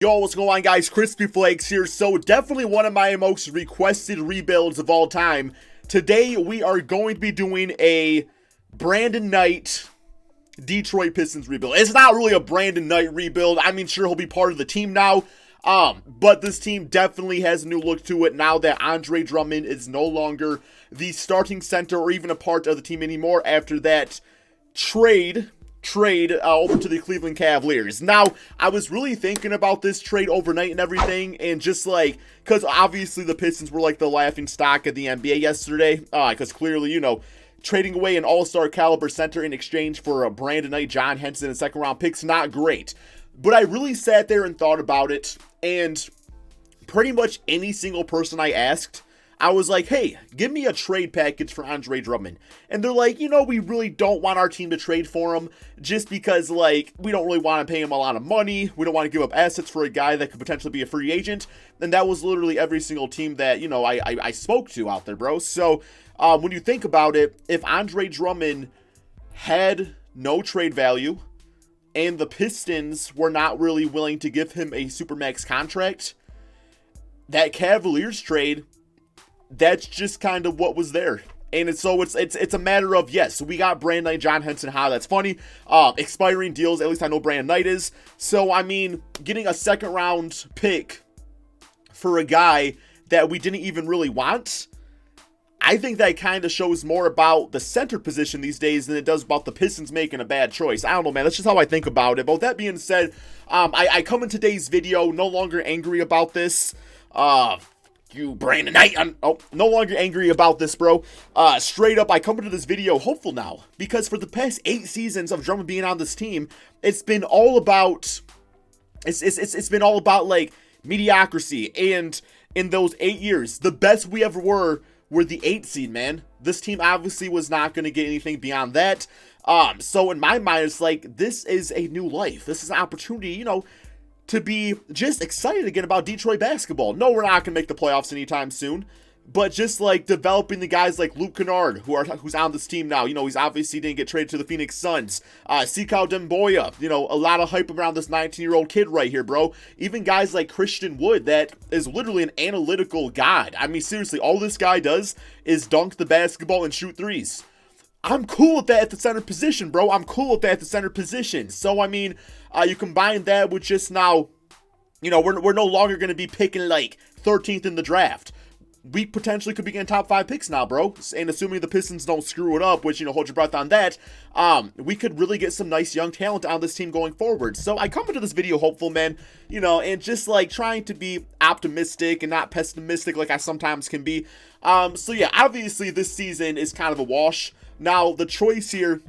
Yo, what's going on, guys? KrispyFlakes here. So definitely one of my most requested rebuilds of all time. Today we are going to be doing a Brandon Knight Detroit Pistons rebuild. It's not really a Brandon Knight rebuild. I mean, sure, he'll be part of the team now. But this team definitely has a new look to it now that Andre Drummond is no longer the starting center or even a part of the team anymore after that trade over to the Cleveland Cavaliers. Now, I was really thinking about this trade overnight and everything, and just like, because obviously the Pistons were like the laughing stock of the NBA yesterday, because clearly, you know, trading away an all-star caliber center in exchange for a Brandon Knight, John Henson, and second-round picks, not great. But I really sat there and thought about it, and pretty much any single person I asked, I was like, hey, give me a trade package for Andre Drummond. And they're like, you know, we really don't want our team to trade for him just because, like, we don't really want to pay him a lot of money. We don't want to give up assets for a guy that could potentially be a free agent. And that was literally every single team that, you know, I spoke to out there, bro. So when you think about it, if Andre Drummond had no trade value and the Pistons were not really willing to give him a supermax contract, that Cavaliers trade, that's just kind of what was there. And it's a matter of, yes, we got Brandon Knight, John Henson, that's funny. Expiring deals, at least I know Brandon Knight is. So, I mean, getting a second round pick for a guy that we didn't even really want, I think that kind of shows more about the center position these days than it does about the Pistons making a bad choice. I don't know, man. That's just how I think about it. But with that being said, I come in today's video no longer angry about this. You Brandon Knight, no longer angry about this, bro. Straight up, I come into this video hopeful now, because for the past 8 seasons of Drummond being on this team, it's been all about, it's been all about like mediocrity. And in those 8 years, the best we ever were the 8th seed, man. This team obviously was not going to get anything beyond that. So in my mind, it's like, this is a new life. This is an opportunity, you know, to be just excited again about Detroit basketball. No, we're not going to make the playoffs anytime soon, but just like developing the guys like Luke Kennard, who's on this team now. You know, he's obviously didn't get traded to the Phoenix Suns. Sikau Demboya, you know, a lot of hype around this 19-year-old kid right here, bro. Even guys like Christian Wood, that is literally an analytical god. I mean, seriously, all this guy does is dunk the basketball and shoot threes. I'm cool with that at the center position, bro. I'm cool with that at the center position. So, I mean, you combine that with just now, you know, we're no longer going to be picking like 13th in the draft. We potentially could be getting top 5 picks now, bro. And assuming the Pistons don't screw it up, which, you know, hold your breath on that, we could really get some nice young talent on this team going forward. So I come into this video hopeful, man, you know, and just like trying to be optimistic and not pessimistic like I sometimes can be. So yeah, obviously this season is kind of a wash. Now, the choice here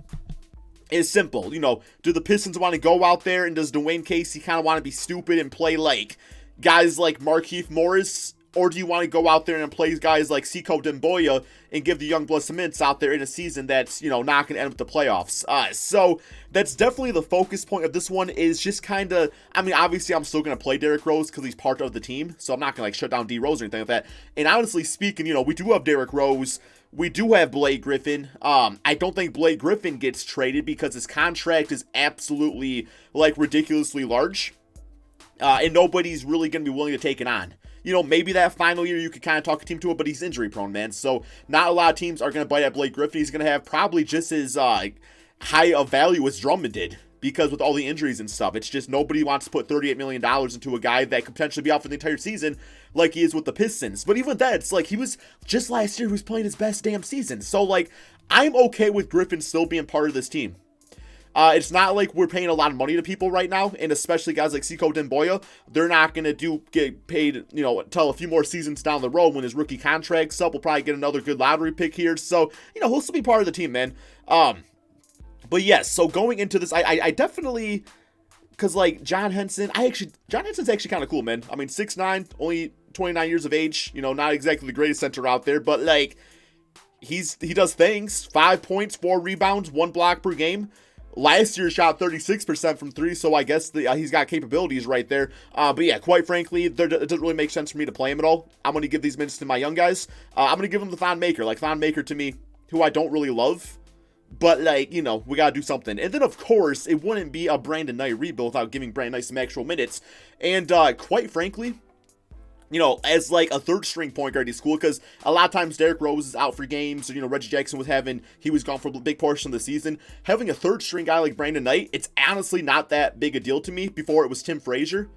is simple. You know, do the Pistons want to go out there, and does Dwayne Casey kind of want to be stupid and play like guys like Markieff Morris? Or do you want to go out there and play guys like Sikau Demboya and give the young blood some minutes out there in a season that's, you know, not going to end with the playoffs? So that's definitely the focus point of this one, is just kind of, I mean, obviously I'm still going to play Derrick Rose because he's part of the team. So I'm not going to like shut down D Rose or anything like that. And honestly speaking, you know, we do have Derrick Rose. We do have Blake Griffin. I don't think Blake Griffin gets traded because his contract is absolutely like ridiculously large. And nobody's really going to be willing to take it on. You know, maybe that final year you could kind of talk a team to it, but he's injury prone, man. So not a lot of teams are going to bite at Blake Griffin. He's going to have probably just as high of value as Drummond did, because with all the injuries and stuff, it's just nobody wants to put $38 million into a guy that could potentially be out for the entire season like he is with the Pistons. But even that, it's like he was just last year, he was playing his best damn season. So like, I'm okay with Griffin still being part of this team. It's not like we're paying a lot of money to people right now, and especially guys like Sikau Demboya, they're not going to get paid, you know, until a few more seasons down the road when his rookie contract's up. We'll probably get another good lottery pick here. So, you know, he'll still be part of the team, man. But yes, so going into this, I definitely, because like John Henson's actually kind of cool, man. I mean, 6'9", only 29 years of age, you know, not exactly the greatest center out there, but like, he does things. 5 points, 4 rebounds, 1 block per game. Last year shot 36% from 3, so I guess he's got capabilities right there. But yeah, quite frankly, it doesn't really make sense for me to play him at all. I'm going to give these minutes to my young guys. I'm going to give him the Thon Maker. Like, Thon Maker to me, who I don't really love, But, like, you know, we got to do something. And then, of course, it wouldn't be a Brandon Knight rebuild without giving Brandon Knight some actual minutes. And, quite frankly, you know, as like a third string point guard, he's cool because a lot of times Derrick Rose is out for games. Or, you know, Reggie Jackson he was gone for a big portion of the season. Having a third string guy like Brandon Knight, it's honestly not that big a deal to me. Before it was Tim Frazier.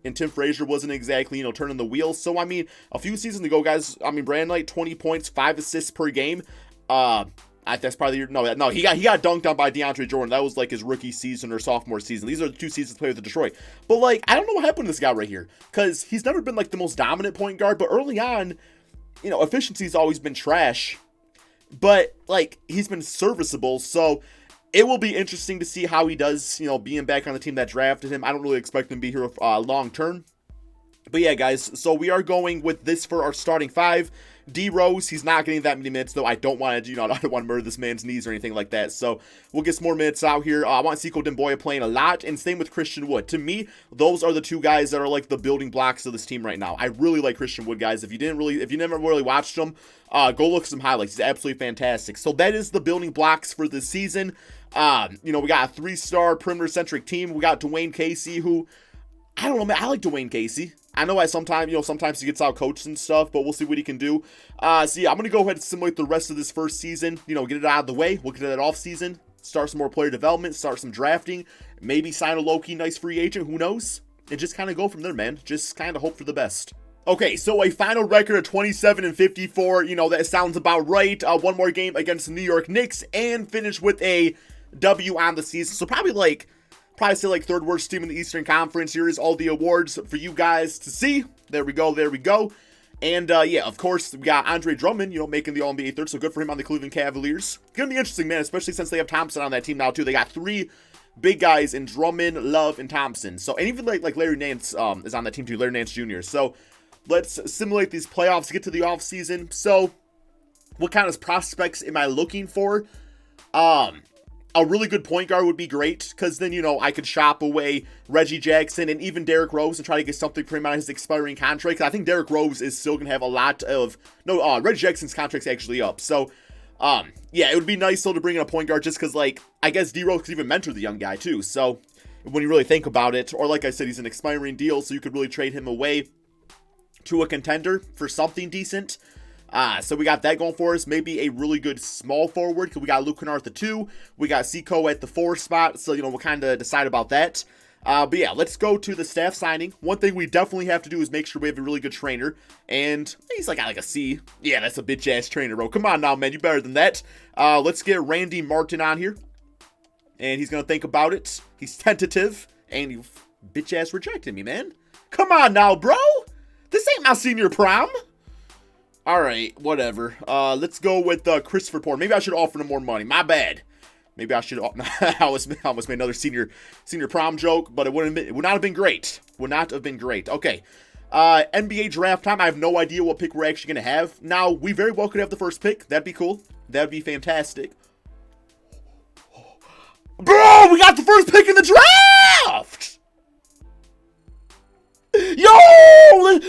And Tim Frazier wasn't exactly, you know, turning the wheels. So, I mean, a few seasons ago, guys, I mean, Brandon Knight, 20 points, 5 assists per game. That's probably, no, he got dunked on by DeAndre Jordan. That was like his rookie season or sophomore season. These are the 2 seasons played with Detroit. But, like, I don't know what happened to this guy right here. Because he's never been, like, the most dominant point guard. But early on, you know, efficiency's always been trash. But, like, he's been serviceable. So, it will be interesting to see how he does, you know, being back on the team that drafted him. I don't really expect him to be here long term. But yeah, guys, so we are going with this for our starting 5. D Rose, he's not getting that many minutes, though. I don't want to, you know, I don't want to murder this man's knees or anything like that. So we'll get some more minutes out here. I want Sekou Demboya playing a lot, and same with Christian Wood. To me, those are the 2 guys that are like the building blocks of this team right now. I really like Christian Wood, guys. If you never really watched him, go look at some highlights. He's absolutely fantastic. So that is the building blocks for this season. You know, we got a 3-star perimeter-centric team. We got Dwayne Casey, who, I don't know, man, I like Dwayne Casey. I know sometimes he gets out coached and stuff, but we'll see what he can do. So yeah, I'm going to go ahead and simulate the rest of this first season, you know, get it out of the way. We'll get it off season, start some more player development, start some drafting, maybe sign a low-key nice free agent, who knows? And just kind of go from there, man. Just kind of hope for the best. Okay, so a final record of 27-54, you know, that sounds about right. One more game against the New York Knicks and finish with a W on the season. So probably say like 3rd worst team in the Eastern Conference. Here is all the awards for you guys to see. There we go. And yeah, of course, we got Andre Drummond, you know, making the All-NBA 3rd, so good for him on the Cleveland Cavaliers. Gonna be interesting, man, especially since they have Thompson on that team now, too. They got 3 big guys in Drummond, Love, and Thompson. So, and even like Larry Nance is on that team, too, Larry Nance Jr. So, let's simulate these playoffs, get to the offseason. So, what kind of prospects am I looking for? A really good point guard would be great, because then, you know, I could shop away Reggie Jackson and even Derrick Rose and try to get something for him on his expiring contract. Because I think Derrick Rose is still going to have a lot of... Reggie Jackson's contract's actually up. So, yeah, it would be nice, though, to bring in a point guard just because, like, I guess D-Rose could even mentor the young guy, too. So, when you really think about it, or like I said, he's an expiring deal, so you could really trade him away to a contender for something decent. So we got that going for us. Maybe a really good small forward, because we got Luke Kennard at the 2. We got Sekou at the 4 spot. So, you know, we'll kind of decide about that. But yeah, let's go to the staff signing. One thing we definitely have to do is make sure we have a really good trainer. And he's like a C. Yeah, that's a bitch-ass trainer, bro. Come on now, man. You better than that. Let's get Randy Martin on here. And he's going to think about it. He's tentative. And you bitch-ass rejected me, man. Come on now, bro. This ain't my senior prom. Alright, whatever. Let's go with Christopher Porter. Maybe I should offer him more money. My bad. Maybe I should... I almost made another senior prom joke, but it would not have been great. Would not have been great. Okay. NBA draft time. I have no idea what pick we're actually going to have. Now, we very well could have the first pick. That'd be cool. That'd be fantastic. Bro, we got the first pick in the draft! Yo!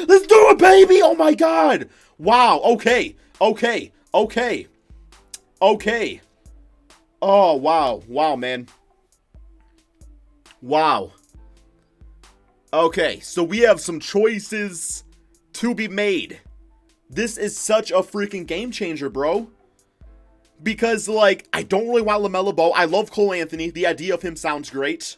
Let's do it, baby! Oh my god! Wow, okay. Oh, wow. Wow, man. Wow. Okay, so we have some choices to be made. This is such a freaking game changer, bro. Because, like, I don't really want LaMelo Ball. I love Cole Anthony. The idea of him sounds great.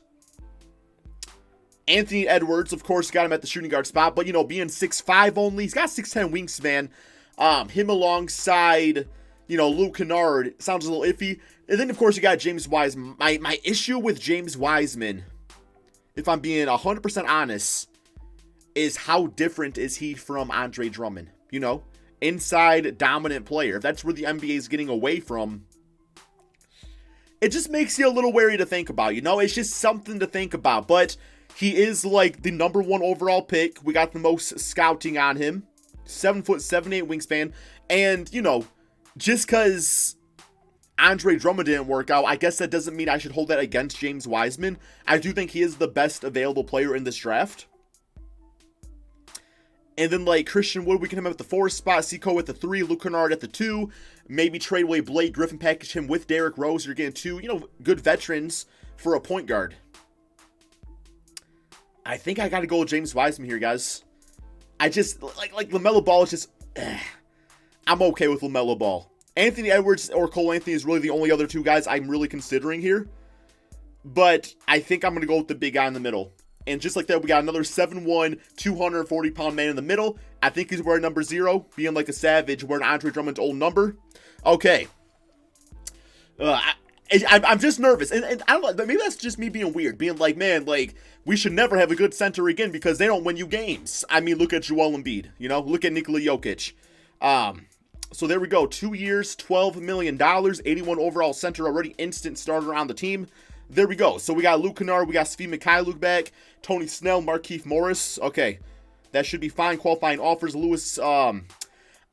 Anthony Edwards, of course, got him at the shooting guard spot. But, you know, being 6'5" only, he's got 6'10" wingspan. Him alongside, you know, Luke Kennard sounds a little iffy. And then, of course, you got James Wiseman. My issue with James Wiseman, if I'm being 100% honest, is how different is he from Andre Drummond? You know, inside dominant player. If that's where the NBA is getting away from, it just makes you a little wary to think about. You know, it's just something to think about. But he is like the #1 overall pick. We got the most scouting on him. 7'7", 8" wingspan. And, you know, just because Andre Drummond didn't work out, I guess that doesn't mean I should hold that against James Wiseman. I do think he is the best available player in this draft. And then, like, Christian Wood, we can have him at the 4 spot. Seco at the 3. Luke Kennard at the 2. Maybe trade away Blake Griffin, package him with Derrick Rose. You're getting 2, good veterans for a point guard. I think I got to go with James Wiseman here, guys. I just, like LaMelo Ball is just, I'm okay with LaMelo Ball. Anthony Edwards or Cole Anthony is really the only other 2 guys I'm really considering here. But I think I'm going to go with the big guy in the middle. And just like that, we got another 7'1", 240-pound man in the middle. I think he's wearing number 0, being like a savage, wearing Andre Drummond's old number. Okay. I'm just nervous. And I don't know, maybe that's just me being weird. Being like, man, like, we should never have a good center again because they don't win you games. I mean, look at Joel Embiid, look at Nikola Jokic. So there we go. 2 years, $12 million, 81 overall center, already instant starter on the team. There we go. So we got Luke Kennard, we got Svi Mykhailiuk back, Tony Snell, Markieff Morris. Okay, that should be fine. Qualifying offers, Lewis.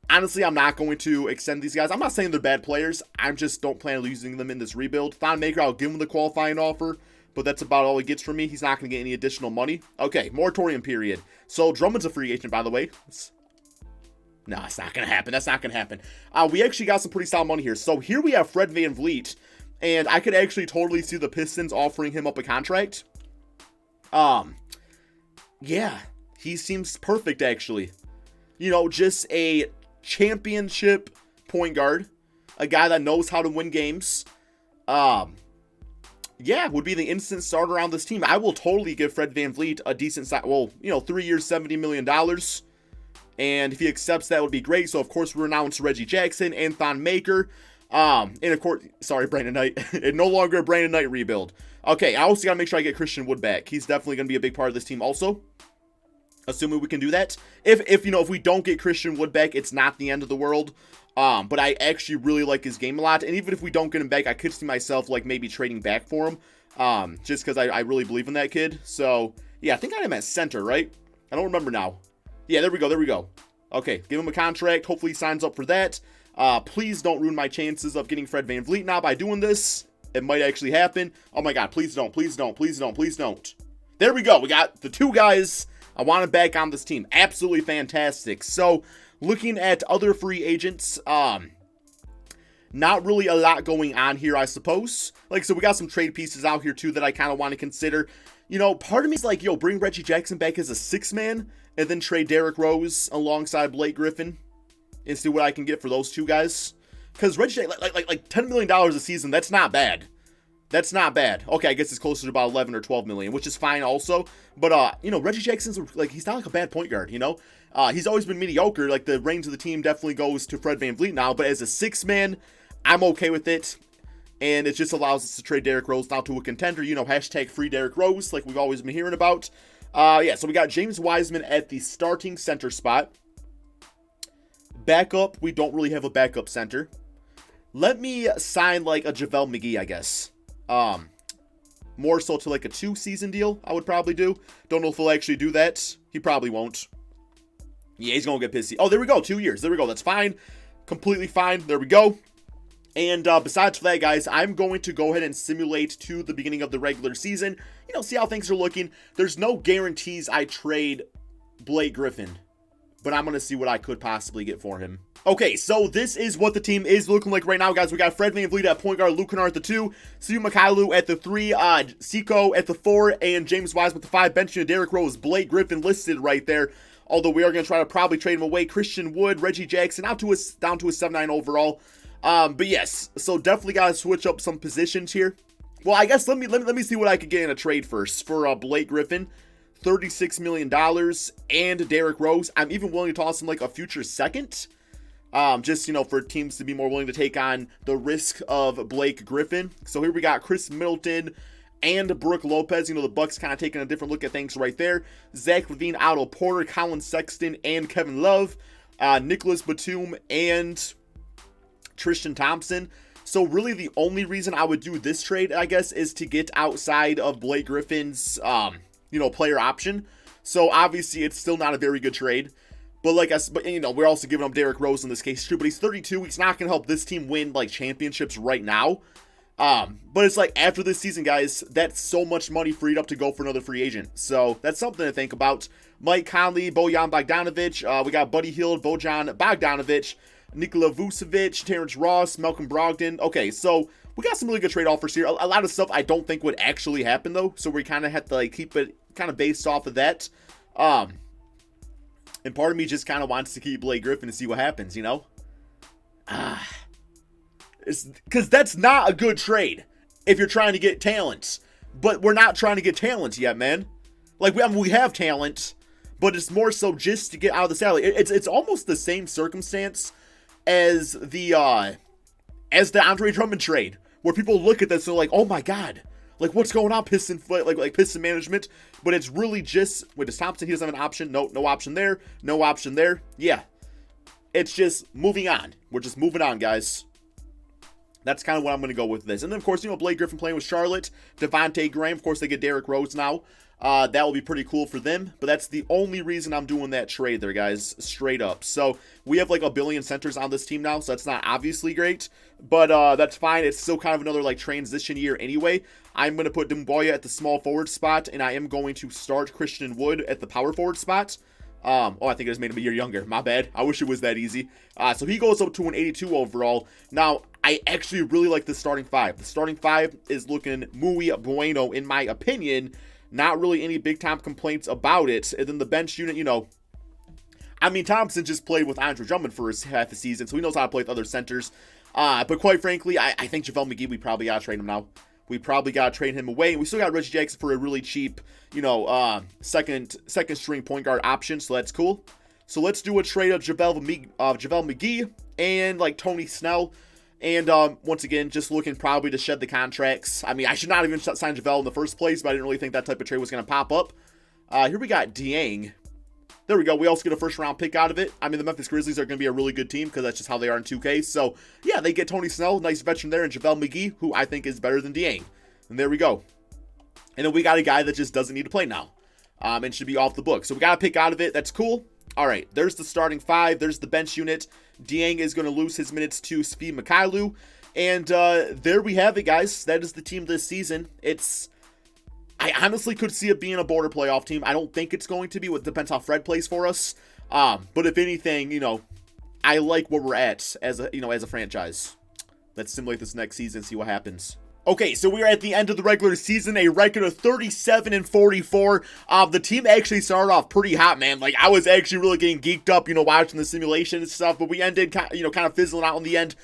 Honestly, I'm not going to extend these guys. I'm not saying they're bad players. I just don't plan on using them in this rebuild. Thon Maker, I'll give him the qualifying offer, but that's about all he gets from me. He's not going to get any additional money. Okay, moratorium period. So Drummond's a free agent, by the way. No, it's not going to happen. That's not going to happen. We actually got some pretty solid money here. So here we have Fred VanVleet. And I could actually totally see the Pistons offering him up a contract. Yeah, he seems perfect, actually. Just a championship point guard. A guy that knows how to win games. Yeah, would be the instant starter on this team. I will totally give Fred VanVleet a decent size. Well, 3 years, $70 million. And if he accepts that, would be great. So, of course, we announced Reggie Jackson and Thon Maker. And of course, sorry, Brandon Knight. No longer a Brandon Knight rebuild. Okay, I also got to make sure I get Christian Wood back. He's definitely going to be a big part of this team also. Assuming we can do that. If we don't get Christian Wood back, it's not the end of the world. But I actually really like his game a lot. And even if we don't get him back, I could see myself like maybe trading back for him. Just because I really believe in that kid. So, yeah, I think I am at center, right? I don't remember now. Yeah, there we go. Okay, give him a contract. Hopefully he signs up for that. Please don't ruin my chances of getting Fred VanVleet now by doing this. It might actually happen. Oh my god, please don't. There we go. We got the 2 guys I wanted back on this team. Absolutely fantastic. So, looking at other free agents, not really a lot going on here, I suppose. So we got some trade pieces out here too that I kind of want to consider. Part of me is like, bring Reggie Jackson back as a 6-man and then trade Derrick Rose alongside Blake Griffin. And see what I can get for those 2 guys. Because Reggie, like $10 million a season, that's not bad. That's not bad. Okay, I guess it's closer to about 11 or 12 million, which is fine also. But, Reggie Jackson's, he's not like a bad point guard, He's always been mediocre. The reins of the team definitely goes to Fred VanVleet now. But as a 6-man, I'm okay with it. And it just allows us to trade Derrick Rose now to a contender. Hashtag free Derrick Rose, like we've always been hearing about. Yeah, so we got James Wiseman at the starting center spot. Backup, we don't really have a backup center. Let me sign a JaVale McGee, I guess. More so to a 2-season deal, I would probably do. Don't know if he'll actually do that. He probably won't. Yeah, he's going to get pissy. Oh, there we go. 2 years. There we go. That's fine. Completely fine. There we go. And besides for that, guys, I'm going to go ahead and simulate to the beginning of the regular season. See how things are looking. There's no guarantees I trade Blake Griffin, but I'm going to see what I could possibly get for him. Okay, so this is what the team is looking like right now, guys. We got Fred VanVleet at point guard, Luke Kennard at the 2, Svi Mykhailiuk at the 3, Seco at the 4, and James Wiseman at the 5. Benching Derrick Rose, Blake Griffin listed right there. Although we are going to try to probably trade him away. Christian Wood, Reggie Jackson, down to a 7-9 overall. But yes, so definitely got to switch up some positions here. Well, I guess let me see what I could get in a trade first for Blake Griffin. $36 million and Derrick Rose. I'm even willing to toss him a future second. Just, for teams to be more willing to take on the risk of Blake Griffin. So here we got Chris Middleton and Brook Lopez. The Bucks kind of taking a different look at things right there. Zach LaVine, Otto Porter, Colin Sexton, and Kevin Love. Nicholas Batum and Tristan Thompson. So really the only reason I would do this trade, I guess, is to get outside of Blake Griffin's, player option. So obviously it's still not a very good trade. But we're also giving up Derrick Rose in this case too. But he's 32. He's not going to help this team win championships right now. But it's like after this season, guys, that's so much money freed up to go for another free agent. So that's something to think about. Mike Conley, Bojan Bogdanovic. We got Buddy Hield, Bojan Bogdanovic, Nikola Vucevic, Terrence Ross, Malcolm Brogdon. Okay, so we got some really good trade offers here. A lot of stuff I don't think would actually happen, though. So we kind of have to like keep it kind of based off of that. And part of me just kind of wants to keep Blake Griffin to see what happens, you know? Because that's not a good trade if you're trying to get talent. But we're not trying to get talent yet, man. Like, we have talent, but it's more so just to get out of the salary. It's almost the same circumstance as the Andre Drummond trade, where people look at this and they're like, oh my god, like what's going on, Piston like Piston management? But it's really just, wait, does Thompson, he doesn't have an option? No option there, no option there. Yeah, it's just moving on. We're just moving on, guys. That's kind of what I'm going to go with this. And then, of course, you know, Blake Griffin playing with Charlotte, Devontae Graham. Of course, they get Derrick Rose now. That will be pretty cool for them. But that's the only reason I'm doing that trade there, guys, straight up. So we have like a billion centers on this team now, so that's not obviously great. But that's fine. It's still kind of another like transition year anyway. I'm going to put Dumboya at the small forward spot, and I am going to start Christian Wood at the power forward spot. I think I just made him a year younger. My bad. I wish it was that easy. So he goes up to an 82 overall. Now, I actually really like the starting five. The starting five is looking muy bueno, in my opinion. Not really any big-time complaints about it. And then the bench unit, you know, I mean, Thompson just played with Andre Drummond for half the season, so he knows how to play with other centers. But quite frankly, I think JaVale McGee, we probably got to trade him now. We probably got to trade him away. And we still got Reggie Jackson for a really cheap, you know, second string point guard option. So that's cool. So let's do a trade of JaVale McGee and like Tony Snell. And once again, just looking probably to shed the contracts. I mean, I should not even sign JaVale in the first place, but I didn't really think that type of trade was going to pop up. Here we got Dieng. There we go. We also get a first-round pick out of it. I mean, the Memphis Grizzlies are going to be a really good team because that's just how they are in 2K. So, yeah, they get Tony Snell, nice veteran there, and JaVale McGee, who I think is better than Dieng. And there we go. And then we got a guy that just doesn't need to play now and should be off the book. So we got a pick out of it. That's cool. All right, there's the starting five. There's the bench unit. Dieng is going to lose his minutes to Svi Mykhailiuk. And there we have it, guys. That is the team this season. I honestly could see it being a border playoff team. I don't think it's going to be. It depends how Fred plays for us. But if anything, you know, I like where we're at as a franchise. Let's simulate this next season, see what happens. Okay, so we're at the end of the regular season, a record of 37-44. The team actually started off pretty hot, man. Like, I was actually really getting geeked up, you know, watching the simulation and stuff, but we ended, kind of fizzling out in the end.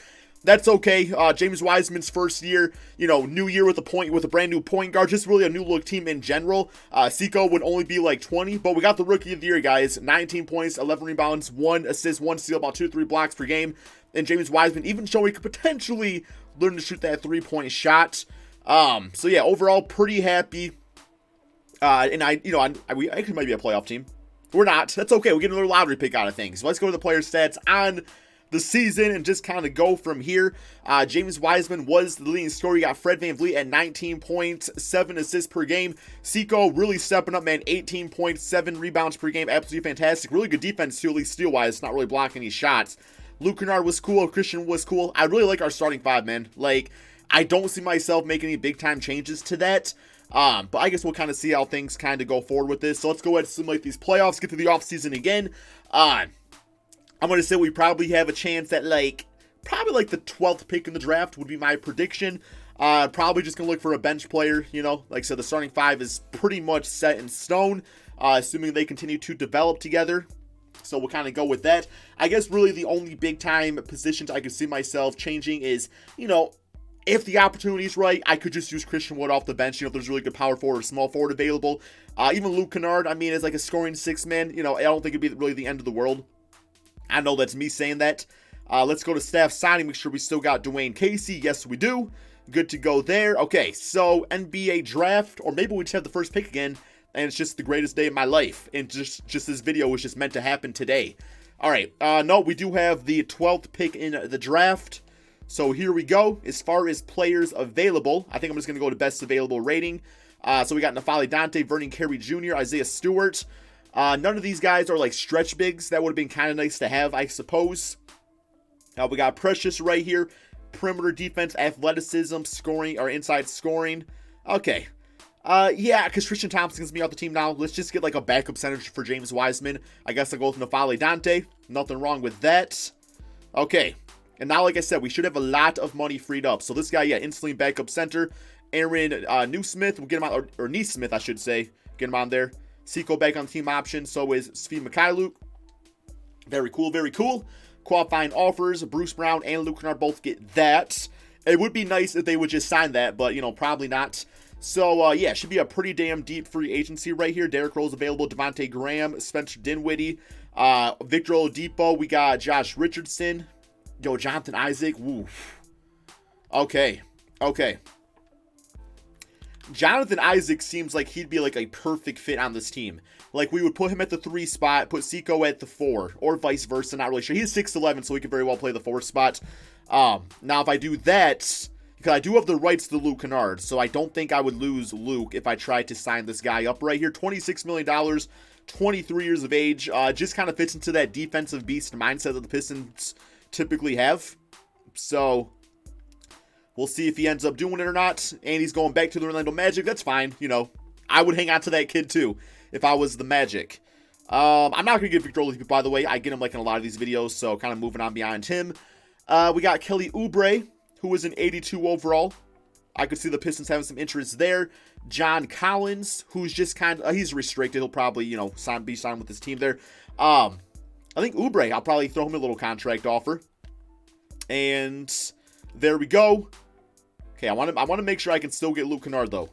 That's okay. James Wiseman's first year, you know, new year with a brand new point guard, just really a new look team in general. Seiko would only be like 20, but we got the rookie of the year, guys. 19 points, 11 rebounds, 1 assist, 1 steal, about 2-3 blocks per game. And James Wiseman even showing he could potentially learn to shoot that 3-point shot. So yeah, overall pretty happy. And we actually might be a playoff team. We're not. That's okay. We get another lottery pick out of things. So let's go to the player stats on the season and just kind of go from here. James Wiseman was the leading scorer. You got Fred VanVleet at 19 points, 7 assists per game. Seiko really stepping up, man. 18 points, 7 rebounds per game. Absolutely fantastic. Really good defense too, at least steal-wise. Not really blocking any shots. Luke Kennard was cool. Christian was cool. I really like our starting five, man. Like, I don't see myself making any big-time changes to that. But I guess we'll kind of see how things kind of go forward with this. So let's go ahead and simulate these playoffs, get to the offseason again. I'm going to say we probably have a chance at probably the 12th pick in the draft would be my prediction. Probably just going to look for a bench player, you know. Like I said, the starting five is pretty much set in stone, assuming they continue to develop together. So we'll kind of go with that. I guess really the only big-time positions I could see myself changing is, you know, if the opportunity is right, I could just use Christian Wood off the bench. You know, if there's really good power forward or small forward available. Even Luke Kennard, I mean, as like a scoring six-man, you know, I don't think it'd be really the end of the world. I know that's me saying that. Let's go to staff signing. Make sure we still got Dwayne Casey. Yes, we do. Good to go there. Okay, so NBA draft, or maybe we just have the first pick again, and it's just the greatest day of my life. And just this video was just meant to happen today. All right. No, we do have the 12th pick in the draft. So here we go. As far as players available, I think I'm just going to go to best available rating. So we got N'Faly Dante, Vernon Carey Jr., Isaiah Stewart. None of these guys are like stretch bigs. That would have been kind of nice to have, I suppose. We got Precious right here. perimeter defense, athleticism, scoring, or inside scoring. Okay. Yeah, because Tristan Thompson's me off the team now. Let's just get like a backup center for James Wiseman. I guess I'll go with N'Faly Dante. Nothing wrong with that. Okay. And now, like I said, we should have a lot of money freed up. So this guy, yeah, instantly backup center. Aaron Newsmith, we'll get him on, or Neesmith, I should say. Get him on there. Seiko back on team option. So is Svi Mikhailuk. Very cool, very cool. Qualifying offers. Bruce Brown and Luke Kennard both get that. It would be nice if they would just sign that, but, you know, probably not. So, yeah, should be a pretty damn deep free agency right here. Derrick Rose available, Devontae Graham, Spencer Dinwiddie, Victor Oladipo. We got Josh Richardson. Yo, Jonathan Isaac. Woo. Okay. Okay. Jonathan Isaac seems like he'd be like a perfect fit on this team. Like, we would put him at the 3 spot, put Seiko at the 4, or vice versa. Not really sure. He's 6'11", so he could very well play the 4 spot. Now, if I do that, because I do have the rights to Luke Kennard, so I don't think I would lose Luke if I tried to sign this guy up right here. $26 million, 23 years of age. Just kind of fits into that defensive beast mindset that the Pistons typically have. So we'll see if he ends up doing it or not. And he's going back to the Orlando Magic. That's fine. You know, I would hang on to that kid too if I was the Magic. I'm not going to get Victor Oladipo, by the way. I get him like in a lot of these videos, so kind of moving on behind him. We got Kelly Oubre, who was an 82 overall. I could see the Pistons having some interest there. John Collins, who's just kind of, he's restricted. He'll probably, you know, be signed with his team there. I think Oubre, I'll probably throw him a little contract offer. And there we go. Okay, I want to make sure I can still get Luke Kennard, though.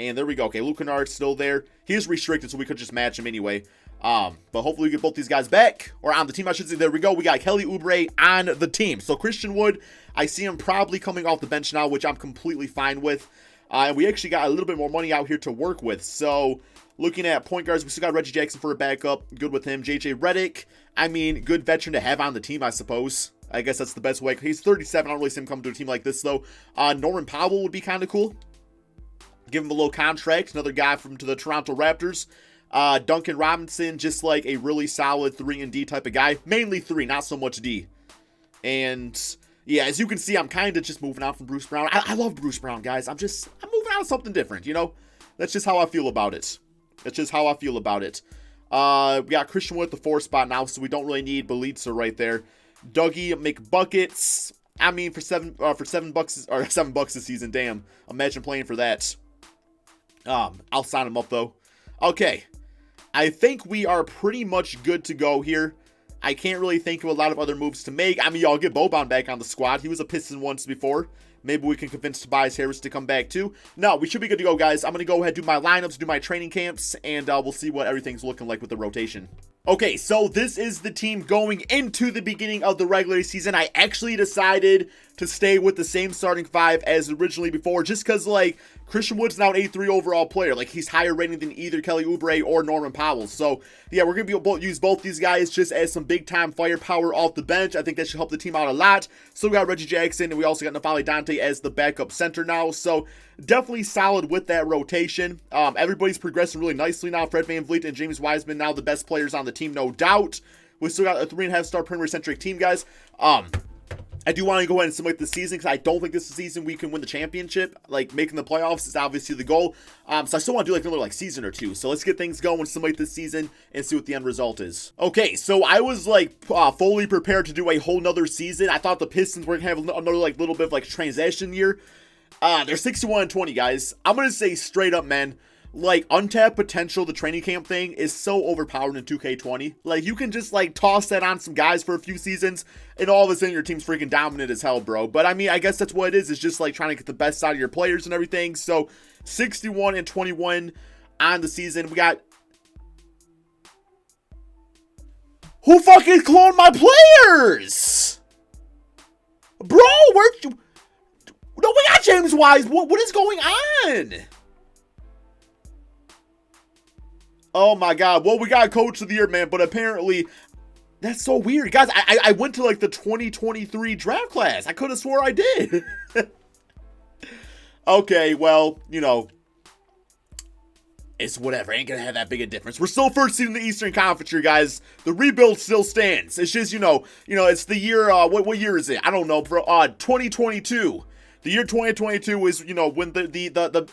And there we go. Okay, Luke Kennard's still there. He is restricted, so we could just match him anyway. But hopefully we get both these guys back, or on the team, I should say. There we go. We got Kelly Oubre on the team. So Christian Wood, I see him probably coming off the bench now, which I'm completely fine with. And we actually got a little bit more money out here to work with. So looking at point guards, we still got Reggie Jackson for a backup. Good with him. JJ Redick, I mean, good veteran to have on the team, I suppose. I guess that's the best way. He's 37. I don't really see him come to a team like this, though. Norman Powell would be kind of cool. Give him a little contract. Another guy from to the Toronto Raptors. Duncan Robinson, just like a really solid 3-and-D type of guy. Mainly 3, not so much D. And yeah, as you can see, I'm kind of just moving on from Bruce Brown. I love Bruce Brown, guys. I'm moving on to something different, you know? That's just how I feel about it. That's just how I feel about it. We got Christian Wood at the 4 spot now, so we don't really need Bjelica right there. Dougie McBuckets. I mean, for $7 or $7 a season. Damn, imagine playing for that. I'll sign him up though. Okay, I think we are pretty much good to go here. I can't really think of a lot of other moves to make. I mean, y'all get Boban back on the squad. He was a Piston once before. Maybe we can convince Tobias Harris to come back too. No, we should be good to go, guys. I'm going to go ahead and do my lineups, do my training camps, and we'll see what everything's looking like with the rotation. Okay, so this is the team going into the beginning of the regular season. I actually decided to stay with the same starting 5 as originally before, just because, like, Christian Wood's now an 83 overall player. Like, he's higher rating than either Kelly Oubre or Norman Powell. So, yeah, we're going to be use both these guys just as some big-time firepower off the bench. I think that should help the team out a lot. So, we got Reggie Jackson, and we also got N'Faly Dante as the backup center now. So, definitely solid with that rotation. Everybody's progressing really nicely now. Fred VanVleet and James Wiseman now the best players on the team, no doubt. We still got a 3.5-star perimeter-centric team, guys. I do want to go ahead and simulate the season because I don't think this is the season we can win the championship. Like, making the playoffs is obviously the goal. So I still want to do like another season or two. So let's get things going, simulate this season, and see what the end result is. Okay, so I was fully prepared to do a whole nother season. I thought the Pistons were going to have another little bit of transition year. They're 61-20, guys. I'm going to say straight up, man. Untapped potential, the training camp thing is so overpowered in 2K20. You can just, toss that on some guys for a few seasons, and all of a sudden your team's freaking dominant as hell, bro. But, I mean, I guess that's what it is. It's just, trying to get the best out of your players and everything. So, 61-21 on the season. We got... Who fucking cloned my players? Bro, where'd you... No, we got James Wise. What is going on? Oh my God. Well, we got Coach of the Year, man, but apparently that's so weird. Guys, I went to the 2023 draft class. I could have swore I did. Okay, well, it's whatever. Ain't gonna have that big a difference. We're still first seed in the Eastern Conference here, guys. The rebuild still stands. It's just, it's the year, what year is it? I don't know, bro. 2022. The year 2022 is, when the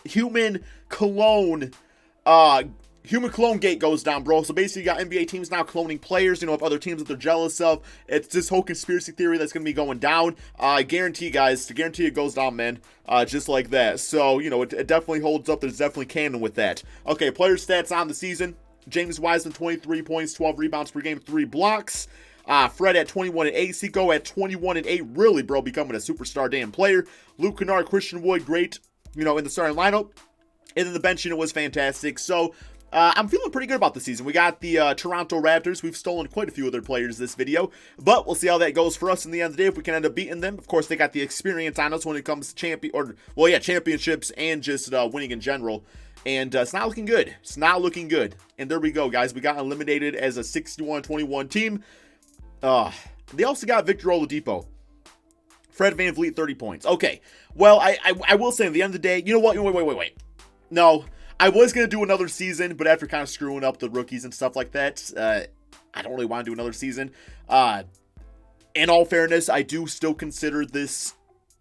human clone gate goes down, bro. So basically, you got NBA teams now cloning players, of other teams that they're jealous of. It's this whole conspiracy theory that's going to be going down. I guarantee, guys, it goes down, man. Just like that. So, it definitely holds up. There's definitely canon with that. Okay, player stats on the season. James Wiseman, 23 points, 12 rebounds per game, 3 blocks. Fred at 21-8, Seiko at 21-8, really, bro, becoming a superstar damn player. Luke Kennard, Christian Wood, great, in the starting lineup. And then the bench unit was fantastic. So, I'm feeling pretty good about the season. We got the Toronto Raptors. We've stolen quite a few of their players this video, but we'll see how that goes for us in the end of the day if we can end up beating them. Of course, they got the experience on us when it comes to championships and just winning in general. And it's not looking good. It's not looking good. And there we go, guys. We got eliminated as a 61-21 team. They also got Victor Oladipo. Fred VanVleet, 30 points. Okay. Well, I will say at the end of the day, you know what? Wait. No. I was going to do another season, but after kind of screwing up the rookies and stuff like that, I don't really want to do another season. In all fairness, I do still consider this,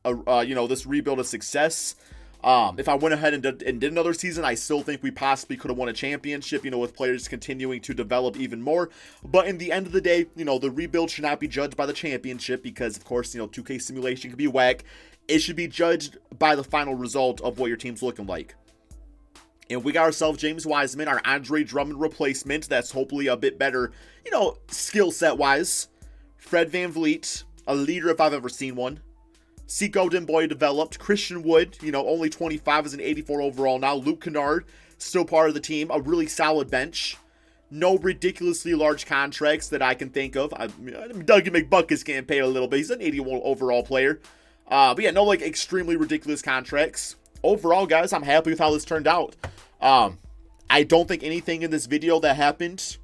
this rebuild a success. If I went ahead and did another season, I still think we possibly could have won a championship, with players continuing to develop even more. But in the end of the day, the rebuild should not be judged by the championship because, of course, 2K simulation can be whack. It should be judged by the final result of what your team's looking like. And we got ourselves James Wiseman, our Andre Drummond replacement. That's hopefully a bit better, skill set-wise. Fred VanVleet, a leader if I've ever seen one. Seiko Dimboy developed. Christian Wood, only 25 as an 84 overall now. Luke Kennard, still part of the team. A really solid bench. No ridiculously large contracts that I can think of. Dougie McBucket's getting paid a little bit. He's an 81 overall player. But yeah, no extremely ridiculous contracts. Overall, guys, I'm happy with how this turned out. I don't think anything in this video that happened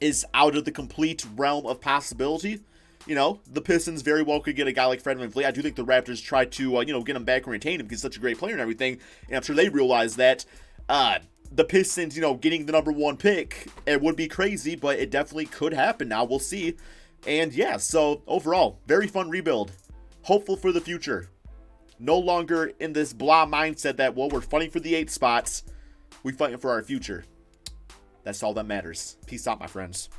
is out of the complete realm of possibility. The Pistons very well could get a guy like Fred VanVleet. I do think the Raptors tried to, get him back and retain him because he's such a great player and everything. And I'm sure they realize that the Pistons, getting the #1 pick, it would be crazy, but it definitely could happen. Now we'll see. And yeah, so overall, very fun rebuild. Hopeful for the future. No longer in this blah mindset that, we're fighting for the 8 spots. We're fighting for our future. That's all that matters. Peace out, my friends.